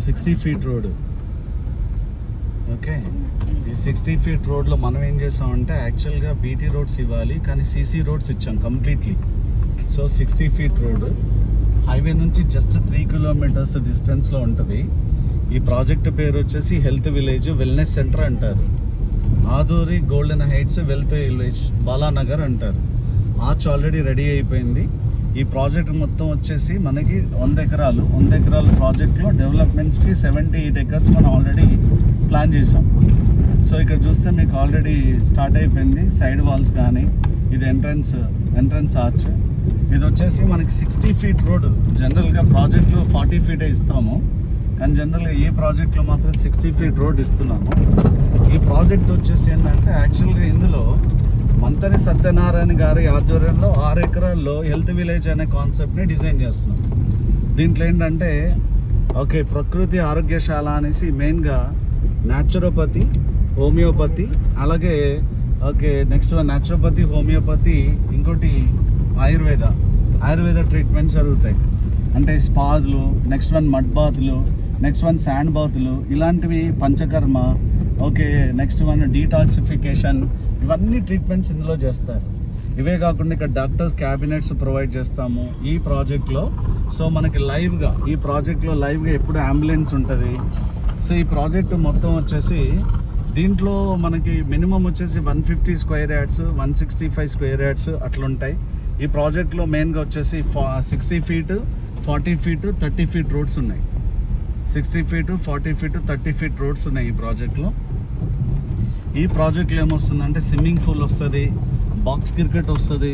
60 feet road. Okay, ఈ 60 feet రోడ్లో మనం ఏం చేసామంటే యాక్చువల్గా బీటీ రోడ్స్ ఇవ్వాలి, కానీ సీసీ రోడ్స్ ఇచ్చాం completely. So 60 feet road highway నుంచి జస్ట్ 3 కిలోమీటర్స్ డిస్టెన్స్లో ఉంటుంది. ఈ ప్రాజెక్ట్ పేరు వచ్చేసి హెల్త్ విలేజ్ వెల్నెస్ సెంటర్ అంటారు. Aduri golden heights wealth village Balanagar అంటారు. ఆర్చ్ ఆల్రెడీ రెడీ అయిపోయింది. ఈ ప్రాజెక్ట్ మొత్తం వచ్చేసి మనకి 100 ఎకరాల ప్రాజెక్ట్లో డెవలప్మెంట్స్కి 78 ఎకర్స్ మనం ఆల్రెడీ ప్లాన్ చేసాం. సో ఇక్కడ చూస్తే మీకు ఆల్రెడీ స్టార్ట్ అయిపోయింది. సైడ్ వాల్స్ కానీ, ఇది ఎంట్రన్స్ ఆర్చ్. ఇది వచ్చేసి మనకి 60 ఫీట్ రోడ్. జనరల్గా ప్రాజెక్ట్లో 40 ఫీటే ఇస్తాము, కానీ జనరల్గా ఈ ప్రాజెక్ట్లో మాత్రం 60 ఫీట్ రోడ్ ఇస్తున్నాము. ఈ ప్రాజెక్ట్ వచ్చేసి ఏంటంటే యాక్చువల్గా ఇందులో మంతని సత్యనారాయణ గారి ఆధ్వర్యంలో 6 ఎకరాల్లో హెల్త్ విలేజ్ అనే కాన్సెప్ట్ని డిజైన్ చేస్తున్నాం. దీంట్లో ఏంటంటే ఓకే, ప్రకృతి ఆరోగ్యశాల అనేసి మెయిన్గా న్యాచురోపతి, హోమియోపతి, అలాగే ఓకే నెక్స్ట్ న్యాచురోపతి, హోమియోపతి, ఇంకోటి ఆయుర్వేద ట్రీట్మెంట్స్ జరుగుతాయి. అంటే స్పాజ్లు, నెక్స్ట్ వన్ మడ్ బాతులు, నెక్స్ట్ వన్ శాండ్ బాతులు, ఇలాంటివి panchakarma. Okay, next one detoxification, ఇవన్నీ ట్రీట్మెంట్స్ ఇందులో చేస్తారు. ఇవే కాకుండా ఇక్కడ డాక్టర్స్ క్యాబినెట్స్ ప్రొవైడ్ చేస్తాము ఈ ప్రాజెక్ట్లో. సో మనకి ఈ ప్రాజెక్ట్లో లైవ్గా ఎప్పుడు అంబులెన్స్ ఉంటుంది. సో ఈ ప్రాజెక్టు మొత్తం వచ్చేసి దీంట్లో మనకి మినిమం వచ్చేసి 150 స్క్వేర్ యార్డ్స్, 165 స్క్వేర్ యార్డ్స్ అట్లుంటాయి. ఈ ప్రాజెక్ట్లో మెయిన్గా వచ్చేసి 60 ఫీట్, 40 ఫీట్, 30 ఫీట్ రోడ్స్ ఉన్నాయి. 60 ఫీట్, 40 ఫీట్, 30 ఫీట్ రోడ్స్ ఉన్నాయి ఈ ప్రాజెక్ట్లో. ఈ ప్రాజెక్ట్లో ఏమొస్తుందంటే స్విమ్మింగ్ పూల్ వస్తుంది, బాక్స్ క్రికెట్ వస్తుంది,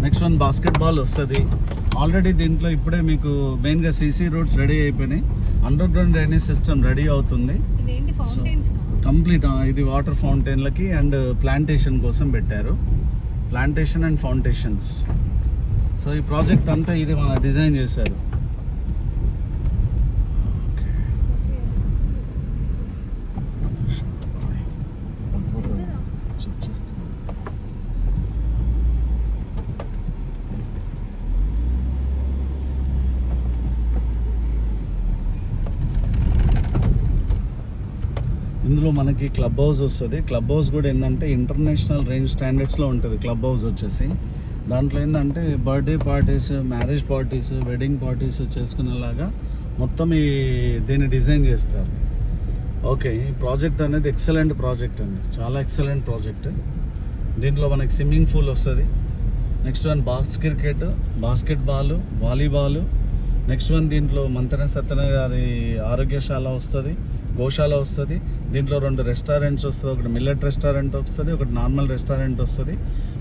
నెక్స్ట్ వన్ బాస్కెట్బాల్ వస్తుంది. ఆల్రెడీ దీంట్లో ఇప్పుడే మీకు మెయిన్గా సీసీ రోడ్స్ రెడీ అయిపోయినాయి. Under ground drainage system ready అవుతుంది. సో కంప్లీట్ ఇది వాటర్ ఫౌంటైన్లకి అండ్ ప్లాంటేషన్ కోసం పెట్టారు, ప్లాంటేషన్ అండ్ ఫౌంటేషన్స్. సో ఈ ప్రాజెక్ట్ అంతా ఇది మన డిజైన్ చేశారు. ఇందులో మనకి క్లబ్ హౌస్ వస్తుంది. క్లబ్ హౌస్ కూడా ఏంటంటే ఇంటర్నేషనల్ రేంజ్ స్టాండర్డ్స్లో ఉంటుంది క్లబ్ హౌస్ వచ్చేసి. దాంట్లో ఏంటంటే birthday parties, marriage parties, wedding parties చేసుకునేలాగా మొత్తం దీన్ని డిజైన్ చేస్తారు. ఓకే, ఈ ప్రాజెక్ట్ అనేది ఎక్సలెంట్ ప్రాజెక్ట్ అండి, చాలా ఎక్సలెంట్ ప్రాజెక్ట్. దీంట్లో మనకి స్విమ్మింగ్ పూల్ వస్తుంది, next one box cricket, basketball, volleyball, next one దీంట్లో మంతెన సత్యన గారి ఆరోగ్యశాల వస్తుంది, గోశాల వస్తుంది. దీంట్లో 2 రెస్టారెంట్స్ వస్తుంది, ఒకటి మిల్లెట్ రెస్టారెంట్ వస్తుంది, ఒకటి నార్మల్ రెస్టారెంట్ వస్తుంది.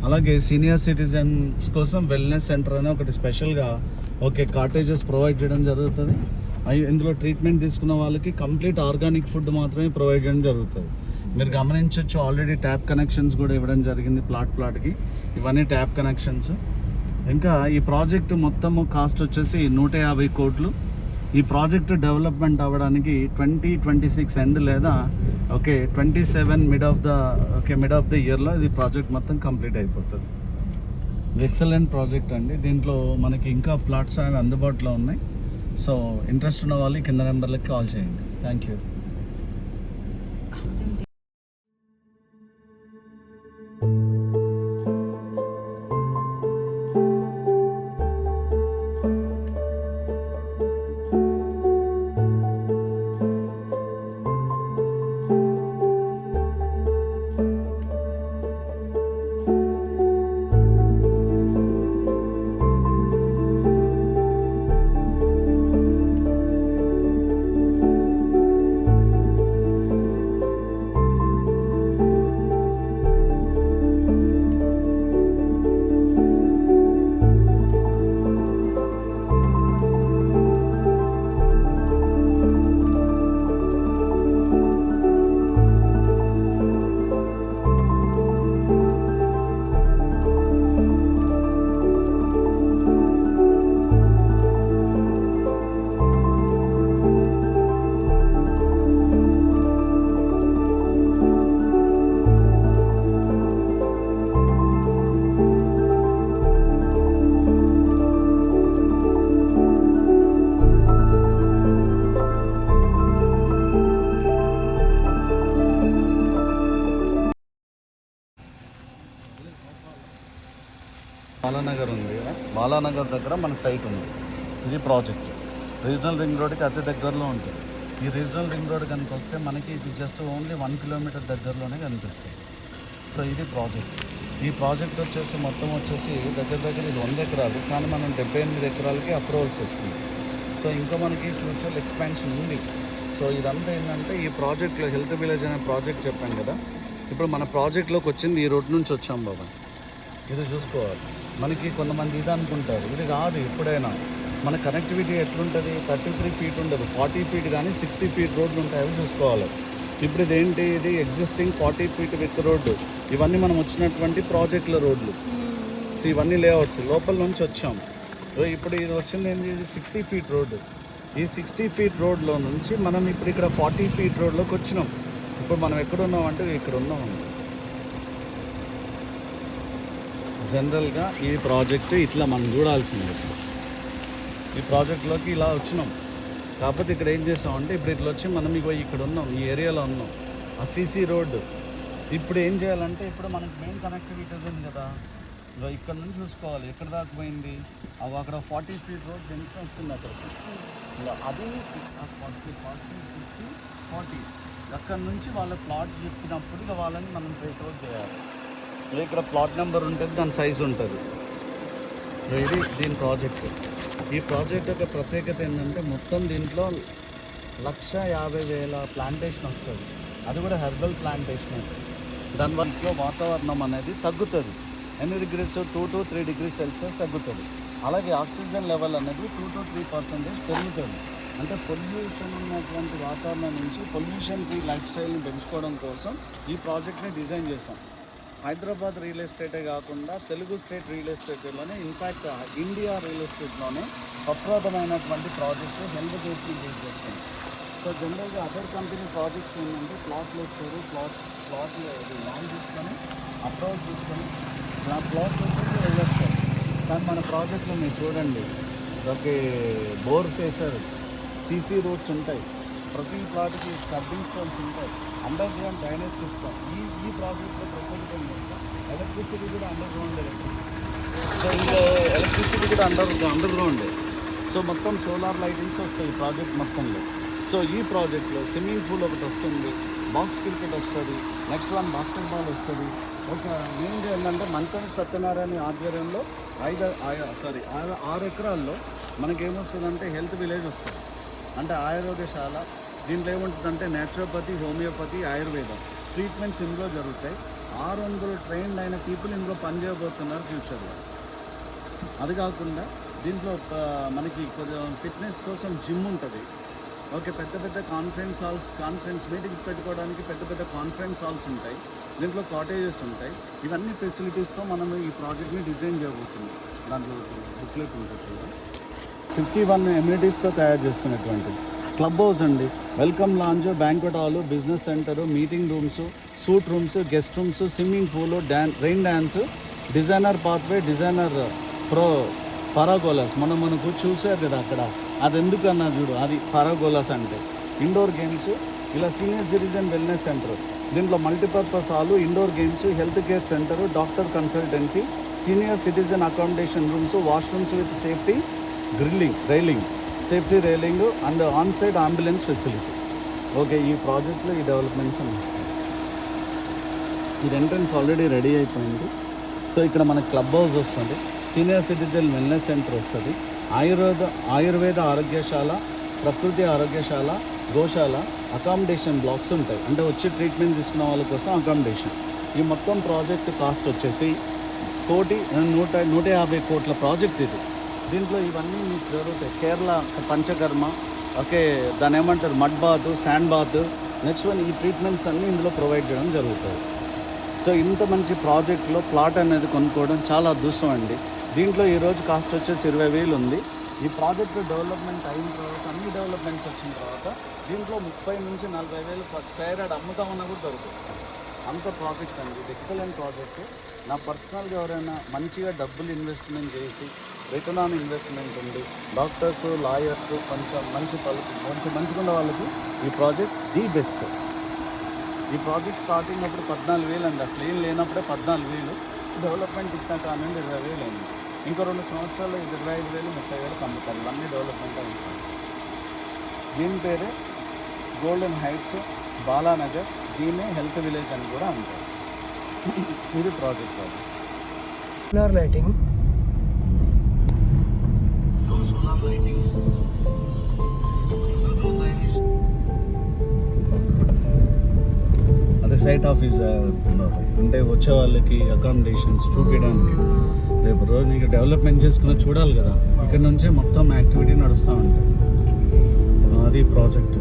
అలాగే సీనియర్ సిటిజన్స్ కోసం వెల్నెస్ సెంటర్ అని ఒకటి స్పెషల్గా కాటేజెస్ ప్రొవైడ్ చేయడం జరుగుతుంది. ఇందులో ట్రీట్మెంట్ తీసుకున్న వాళ్ళకి కంప్లీట్ ఆర్గానిక్ ఫుడ్ మాత్రమే ప్రొవైడ్ చేయడం జరుగుతుంది. మీరు గమనించవచ్చు, ఆల్రెడీ ట్యాప్ కనెక్షన్స్ కూడా ఇవ్వడం జరిగింది ప్లాట్కి. ఇవన్నీ ట్యాప్ కనెక్షన్స్. ఇంకా ఈ ప్రాజెక్టు మొత్తము కాస్ట్ వచ్చేసి 150 కోట్లు. ఈ ప్రాజెక్టు డెవలప్మెంట్ అవ్వడానికి 2026 ఎండ్ లేదా 27 మిడ్ ఆఫ్ ద ఇయర్లో ఇది ప్రాజెక్ట్ మొత్తం కంప్లీట్ అయిపోతుంది. ఇది ఎక్సలెంట్ ప్రాజెక్ట్ అండి. దీంట్లో మనకి ఇంకా ప్లాట్స్ అనేవి అందుబాటులో ఉన్నాయి. సో ఇంట్రెస్ట్ ఉన్న వాళ్ళు కింద నెంబర్లకి కాల్ చేయండి. Thank you. బాలానగర్ ఉంది కదా, బాలానగర్ దగ్గర మన సైట్ ఉంది. ఇది ప్రాజెక్ట్ రీజనల్ రింగ్ రోడ్కి అతి దగ్గరలో ఉంటుంది. ఈ రీజనల్ రింగ్ రోడ్ కనుక వస్తే మనకి ఇది జస్ట్ ఓన్లీ 1 కిలోమీటర్ దగ్గరలోనే కనిపిస్తుంది. సో ఇది ప్రాజెక్ట్. ఈ ప్రాజెక్ట్ వచ్చేసి మొత్తం వచ్చేసి దగ్గర ఇది 100 ఎకరాలు, కానీ మనం 78 ఎకరాలకి అప్రూవల్స్ వచ్చింది. సో ఇంకా మనకి ఫ్యూచర్ ఎక్స్పాన్షన్ ఉంది. సో ఇదంతా ఏంటంటే ఈ ప్రాజెక్ట్లో హెల్త్ విలేజ్ అనే ప్రాజెక్ట్ చెప్పాను కదా, ఇప్పుడు మన ప్రాజెక్ట్లోకి వచ్చింది ఈ రోడ్ నుంచి వచ్చాం బాబా. ఇది చూసుకోవాలి. మనకి కొంతమంది ఇది అనుకుంటారు, ఇది కాదు. ఎప్పుడైనా మన కనెక్టివిటీ ఎట్లుంటుంది, 33 ఫీట్ ఉండదు, 40 ఫీట్ కానీ 60 ఫీట్ రోడ్లు ఉంటాయో చూసుకోవాలి. ఇప్పుడు ఇదేంటి, ఇది ఎగ్జిస్టింగ్ 40 ఫీట్ విత్ రోడ్డు. ఇవన్నీ మనం వచ్చినటువంటి ప్రాజెక్టుల రోడ్లు. సో ఇవన్నీ లేఅవుట్స్ లోపల నుంచి వచ్చాం. ఇప్పుడు ఇది వచ్చింది ఏంటి, ఇది 60 ఫీట్ రోడ్డు. ఈ 60 ఫీట్ రోడ్లో నుంచి మనం ఇప్పుడు ఇక్కడ 40 ఫీట్ రోడ్లోకి వచ్చినాం. ఇప్పుడు మనం ఎక్కడ ఉన్నామంటే ఇక్కడ ఉన్నాం. జనరల్గా ఈ ప్రాజెక్ట్ ఇట్లా మనం చూడాల్సింది. ఈ ప్రాజెక్ట్లోకి ఇలా వచ్చినాం. కాకపోతే ఇక్కడ ఏం చేసామంటే ఇప్పుడు ఇట్లా వచ్చి మనం ఇక్కడ ఉన్నాం, ఈ ఏరియాలో ఉన్నాం. ఆ సీసీ రోడ్డు ఇప్పుడు ఏం చేయాలంటే, ఇప్పుడు మనకి మెయిన్ కనెక్టివిటీ ఉంది కదా, ఇక్కడ నుంచి చూసుకోవాలి ఎక్కడ దాకా పోయింది. అక్కడ 40 ఫీట్ రోడ్ జంక్షన్ వచ్చింది అక్కడికి. అది 40 40 అక్కడ నుంచి వాళ్ళ ప్లాట్ చెప్పినప్పుడు ఇక వాళ్ళని మనం ట్రేస్ అవుట్ చేయాలి. ఇక్కడ ప్లాట్ నెంబర్ ఉంటుంది, దాని సైజు ఉంటుంది. ఇది దీని ప్రాజెక్ట్. ఈ ప్రాజెక్ట్ యొక్క ప్రత్యేకత ఏంటంటే మొత్తం దీంట్లో 150,000 ప్లాంటేషన్ వస్తుంది. అది కూడా హెర్బల్ ప్లాంటేషన్. దానివల్ల వాతావరణం అనేది తగ్గుతుంది. ఎన్ని డిగ్రీస్, 2 to 3 degrees సెల్సియస్ తగ్గుతుంది. అలాగే ఆక్సిజన్ లెవెల్ అనేది 2 to 3% పెరుగుతుంది. అంటే పొల్యూషన్ ఉన్నటువంటి వాతావరణం నుంచి పొల్యూషన్ ఫ్రీ లైఫ్ స్టైల్ని పెంచుకోవడం కోసం ఈ ప్రాజెక్ట్ని డిజైన్ చేశాం. హైదరాబాద్ రియల్ ఎస్టేటే కాకుండా తెలుగు స్టేట్ రియల్ ఎస్టేట్లోనే, ఇన్ఫ్యాక్ట్ ఇండియా రియల్ ఎస్టేట్లోనే అప్రదమైనటువంటి ప్రాజెక్టు హెల్త్ కేర్ని యూజ్ చేస్తుంది. సో జనరల్గా అదర్ కంపెనీ ప్రాజెక్ట్స్ ఏంటంటే ప్లాట్లు వేస్తారు, ప్లాట్ ల్యాండ్ తీసుకొని అప్రోచ్ తీసుకొని ప్లాట్ వచ్చేసి వెళ్ళొస్తారు. కానీ మన ప్రాజెక్ట్లో మీరు చూడండి, ఓకే, బోర్స్ వేసారు, సీసీ రోడ్స్ ఉంటాయి, ప్రతి ప్లాట్కి స్టబ్బింగ్ స్టోన్స్ ఉంటాయి, అండర్ గ్రౌండ్ డ్రైనేజ్ సిస్టమ్. ఈ ప్రాజెక్ట్లో ప్రొపోజల్ ఎలక్ట్రిసిటీ కూడా అండర్ గ్రౌండ్ ఎలక్ట్రిసిటీ. సో ఇందులో ఎలక్ట్రిసిటీ కూడా అండర్ గ్రౌండ్. సో మొత్తం సోలార్ లైటింగ్స్ వస్తాయి ఈ ప్రాజెక్ట్ మొత్తంలో. సో ఈ ప్రాజెక్ట్లో స్విమ్మింగ్ పూల్ ఒకటి వస్తుంది, బాక్స్ క్రికెట్ వస్తుంది, నెక్స్ట్ వన్ బాస్కెట్బాల్ వస్తుంది. ఒక మెయిన్ ఏంటంటే మంతని సత్యనారాయణ ఆధ్వర్యంలో 6 ఎకరాల్లో మనకేమొస్తుందంటే హెల్త్ విలేజ్ వస్తుంది. అంటే ఆయుర్వేదశాల. దీంట్లో ఏముంటుందంటే నేచురోపతి, హోమియోపతి, ఆయుర్వేదం ట్రీట్మెంట్స్ ఇందులో జరుగుతాయి. 600 ట్రైన్డ్ అయిన పీపుల్ ఇందులో పనిచేయబోతున్నారు ఫ్యూచర్లో. అది కాకుండా దీంట్లో మనకి కొంచెం ఫిట్నెస్ కోసం జిమ్ ఉంటుంది. ఓకే, పెద్ద కాన్ఫరెన్స్ మీటింగ్స్ పెట్టుకోవడానికి పెద్ద కాన్ఫరెన్స్ హాల్స్ ఉంటాయి. దీంట్లో కాటేజెస్ ఉంటాయి. ఇవన్నీ ఫెసిలిటీస్తో మనం ఈ ప్రాజెక్ట్ని డిజైన్ చేయబోతున్నాం. దాంట్లో బుక్లెట్ ఉంటుంది, 51 ఎమ్యూనిటీస్తో తయారు చేస్తున్నటువంటి క్లబ్ హౌస్ అండి. Welcome lounge, banquet hall, business centre, meeting rooms, suite rooms, guest rooms, swimming pool, rain dance, designer pathway, designer pergolas. మనకు చూసారు కదా అక్కడ, అది ఎందుకు అన్నా చూడు, అది పరాగోలాస్ అంటే ఇండోర్ గేమ్స్. ఇలా సీనియర్ సిటిజన్ వెల్నెస్ సెంటర్, దీంట్లో multipurpose hall, indoor games, health care centre, doctor consultancy, senior citizen accommodation rooms, washrooms with safety railing, safety railing and on side ambulance facility. Okay, ఈ ప్రాజెక్ట్లో ఈ developments అని వస్తాయి. ఇది entrance already ready అయిపోయింది. So ఇక్కడ మనకి క్లబ్ హౌస్ వస్తుంది, సీనియర్ సిటిజన్ వెల్నెస్ సెంటర్ వస్తుంది, ఆయుర్వేద ఆరోగ్యశాల, ప్రకృతి ఆరోగ్యశాల, గోశాల, అకామిడేషన్ బ్లాక్స్ ఉంటాయి. అంటే వచ్చి ట్రీట్మెంట్ తీసుకున్న వాళ్ళ కోసం అకామిడేషన్. ఈ మొత్తం ప్రాజెక్ట్ కాస్ట్ వచ్చేసి 150 కోట్ల ప్రాజెక్ట్ ఇది. దీంట్లో ఇవన్నీ మీకు జరుగుతాయి. కేరళ పంచకర్మ, ఓకే, దాని ఏమంటారు, mud bath, sand bath, next one, ఈ ట్రీట్మెంట్స్ అన్నీ ఇందులో ప్రొవైడ్ చేయడం జరుగుతుంది. సో ఇంత మంచి ప్రాజెక్ట్లో ప్లాట్ అనేది కొనుక్కోవడం చాలా అదృష్టం అండి. దీంట్లో ఈరోజు కాస్ట్ వచ్చేసి 20,000 ఉంది. ఈ ప్రాజెక్ట్ డెవలప్మెంట్ అయిన తర్వాత, అన్ని డెవలప్మెంట్స్ వచ్చిన తర్వాత దీంట్లో 30,000 నుంచి 40,000 per square యార్డ్ అమ్ముతామన్నా కూడా దొరుకుతుంది. అంత ప్రాజెక్ట్ అండి, ఇది ఎక్సలెంట్ ప్రాజెక్ట్. నా పర్సనల్గా ఎవరైనా మంచిగా డబ్బులు ఇన్వెస్ట్మెంట్ చేసి, రిటర్న్ ఆన్ ఇన్వెస్ట్మెంట్ ఉంది, డాక్టర్స్, లాయర్స్, కొంచెం మంచిగున్న వాళ్ళకి ఈ ప్రాజెక్ట్ ది బెస్ట్. ఈ ప్రాజెక్ట్ స్టార్టింగ్ అప్పుడు 14,000 అండి, అసలు ఏం లేనప్పుడే 14,000. డెవలప్మెంట్ ఇచ్చిన కానుండి 20,000 అయింది. ఇంకో 2 సంవత్సరాలు 25,000 30,000 అమ్ముతారు. ఇవన్నీ డెవలప్మెంట్ అవుతాయి. దీని పేరే గోల్డెన్ హైట్స్ బాలానగర్. దీన్నే హెల్త్ విలేజ్ అని కూడా అంటారు. ఇది ప్రాజెక్ట్ అది. Solar lighting. అదే సైట్ ఆఫీస్ అంటే వచ్చే వాళ్ళకి అకామిడేషన్స్ చూపించడానికి. రేపు రోజు నీకు డెవలప్మెంట్ చేసుకుని చూడాలి కదా, ఇక్కడ నుంచే మొత్తం యాక్టివిటీ నడుస్తూ ఉంటుంది. అది ప్రాజెక్ట్.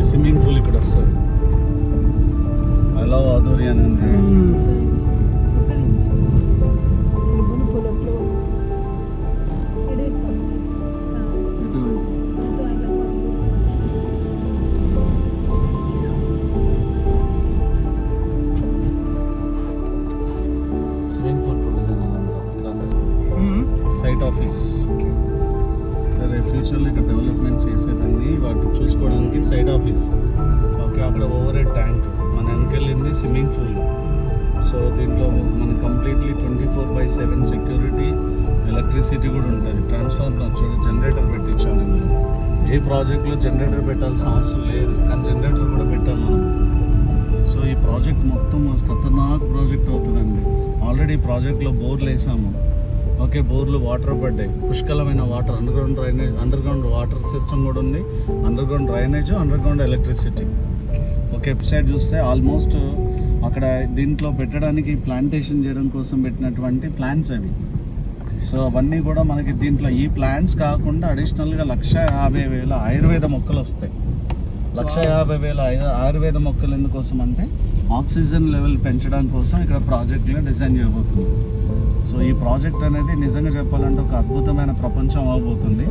స్విమ్మింగ్ పూల్ ఇక్కడ వస్తుంది. హలో ఆధుర్య అని ఉంది. Swimming pool provision site office. రేపు ఫ్యూచర్లో ఇక్కడ డెవలప్మెంట్ చేసేదాన్ని వాటిని చూసుకోవడానికి సైడ్ ఆఫీస్. ఓకే, అక్కడ ఓవర్ హెడ్ ట్యాంక్, మన వెనకెళ్ళింది స్విమ్మింగ్ పూల్. సో దీంట్లో మనకి కంప్లీట్లీ 24/7 సెక్యూరిటీ, ఎలక్ట్రిసిటీ కూడా ఉంటుంది. ట్రాన్స్ఫార్మర్ చూడండి, జనరేటర్ పెట్టించాను ఇందులో. ఏ ప్రాజెక్ట్లో జనరేటర్ పెట్టాల్సిన అవసరం లేదు, కానీ జనరేటర్ కూడా పెట్టాం మనం. సో ఈ ప్రాజెక్ట్ మొత్తం ఖతర్నాక్ ప్రాజెక్ట్ అవుతుందండి. ఆల్రెడీ ప్రాజెక్ట్లో బోర్లు వేసాము. ఓకే, బోర్లు వాటర్ పడ్డాయి, పుష్కలమైన water. Underground water system కూడా ఉంది, underground drainage, underground electricity. Okay, website చూస్తే ఆల్మోస్ట్ అక్కడ దీంట్లో పెట్టడానికి ప్లాంటేషన్ చేయడం కోసం పెట్టినటువంటి ప్లాన్స్ అవి. సో అవన్నీ కూడా మనకి దీంట్లో ఈ ప్లాన్స్ కాకుండా అడిషనల్గా 150,000 ఆయుర్వేద మొక్కలు వస్తాయి. 150,000 ఆయుర్వేద మొక్కలు ఎందుకోసం అంటే ఆక్సిజన్ లెవెల్ పెంచడం కోసం ఇక్కడ ప్రాజెక్ట్లో డిజైన్ చేయబోతుంది. సో ఈ ప్రాజెక్ట్ అనేది నిజంగా చెప్పాలంటే ఒక అద్భుతమైన ప్రపంచం అవబోతుంది.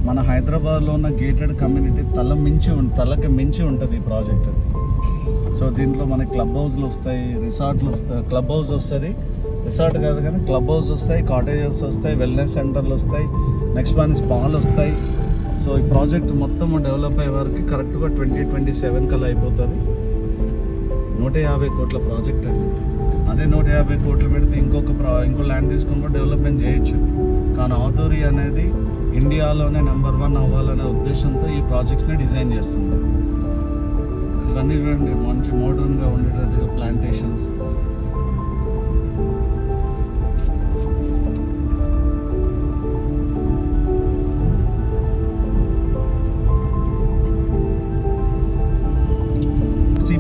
మన హైదరాబాద్లో ఉన్న గేటెడ్ కమ్యూనిటీ తలకి మించి ఉంటుంది ఈ ప్రాజెక్ట్. సో దీంట్లో మనకి క్లబ్ హౌస్లు వస్తాయి, రిసార్ట్లు వస్తాయి. క్లబ్ హౌస్ వస్తుంది, రిసార్ట్ కాదు కానీ క్లబ్ హౌస్ వస్తాయి, కాటేజెస్ వస్తాయి, వెల్నెస్ సెంటర్లు వస్తాయి, నెక్స్ట్ మన స్పాలు వస్తాయి. సో ఈ ప్రాజెక్ట్ మొత్తం డెవలప్ అయ్యే వరకు కరెక్ట్గా 2027 కల్లా అయిపోతుంది. 150 కోట్ల ప్రాజెక్ట్ అది. అదే 150 కోట్లు పెడితే ఇంకో ల్యాండ్ తీసుకొని కూడా డెవలప్మెంట్ చేయొచ్చు. కానీ ఆధురి అనేది ఇండియాలోనే నెంబర్ 1 అవ్వాలనే ఉద్దేశంతో ఈ ప్రాజెక్ట్స్ని డిజైన్ చేస్తుంది. ఇవన్నీ చూడండి, మంచి మోడర్న్గా ఉండేటట్టుగా ప్లాంటేషన్స్.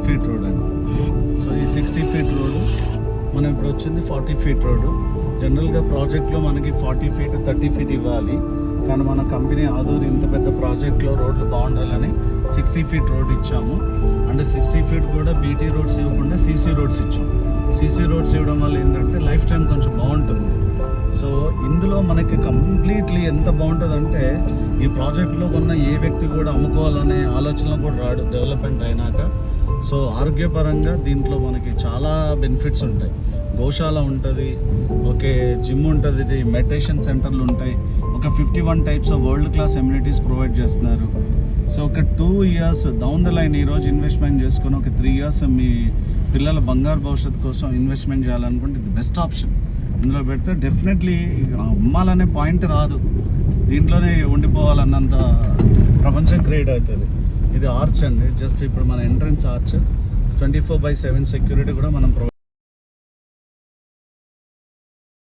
ఫీట్ రోడ్ అండి. సో ఈ 60 ఫీట్ రోడ్డు మనం ఇప్పుడు వచ్చింది 40 ఫీట్ రోడ్డు. జనరల్గా ప్రాజెక్ట్లో మనకి 40 ఫీట్ 30 ఫీట్ ఇవ్వాలి, కానీ మన కంపెనీ ఆధురి ఇంత పెద్ద ప్రాజెక్ట్లో రోడ్లు బాగుండాలని 60 ఫీట్ రోడ్ ఇచ్చాము. అంటే 60 ఫీట్ కూడా బీటీ రోడ్స్ ఇవ్వకుండా సీసీ రోడ్స్ ఇచ్చాం. సీసీ రోడ్స్ ఇవ్వడం వల్ల ఏంటంటే లైఫ్ టైం కొంచెం బాగుంటుంది. సో ఇందులో మనకి కంప్లీట్లీ ఎంత బాగుంటుందంటే ఈ ప్రాజెక్ట్లో ఉన్న ఏ వ్యక్తి కూడా అమ్ముకోవాలనే ఆలోచన కూడా రాడు డెవలప్మెంట్ అయినాక. సో ఆరోగ్యపరంగా దీంట్లో మనకి చాలా బెనిఫిట్స్ ఉంటాయి. గోశాల ఉంటుంది, ఓకే, జిమ్ ఉంటుంది, మెడిటేషన్ సెంటర్లు ఉంటాయి. ఒక 51 types of world class amenities provide చేస్తున్నారు. సో ఒక 2 ఇయర్స్ డౌన్ ద లైన్ ఈరోజు ఇన్వెస్ట్మెంట్ చేసుకొని ఒక 3 ఇయర్స్ మీ పిల్లల బంగారు భవిష్యత్తు కోసం ఇన్వెస్ట్మెంట్ చేయాలనుకుంటే ఇది బెస్ట్ ఆప్షన్. ఇందులో పెడితే డెఫినెట్లీ అమ్మాలనే పాయింట్ రాదు, దీంట్లోనే ఉండిపోవాలన్నంత ప్రపంచం క్రియేట్ అవుతుంది. ఇది ఆర్చ్ అండి, జస్ట్ ఇప్పుడు మన ఎంట్రన్స్ ఆర్చ్. 24/7 సెక్యూరిటీ కూడా మనం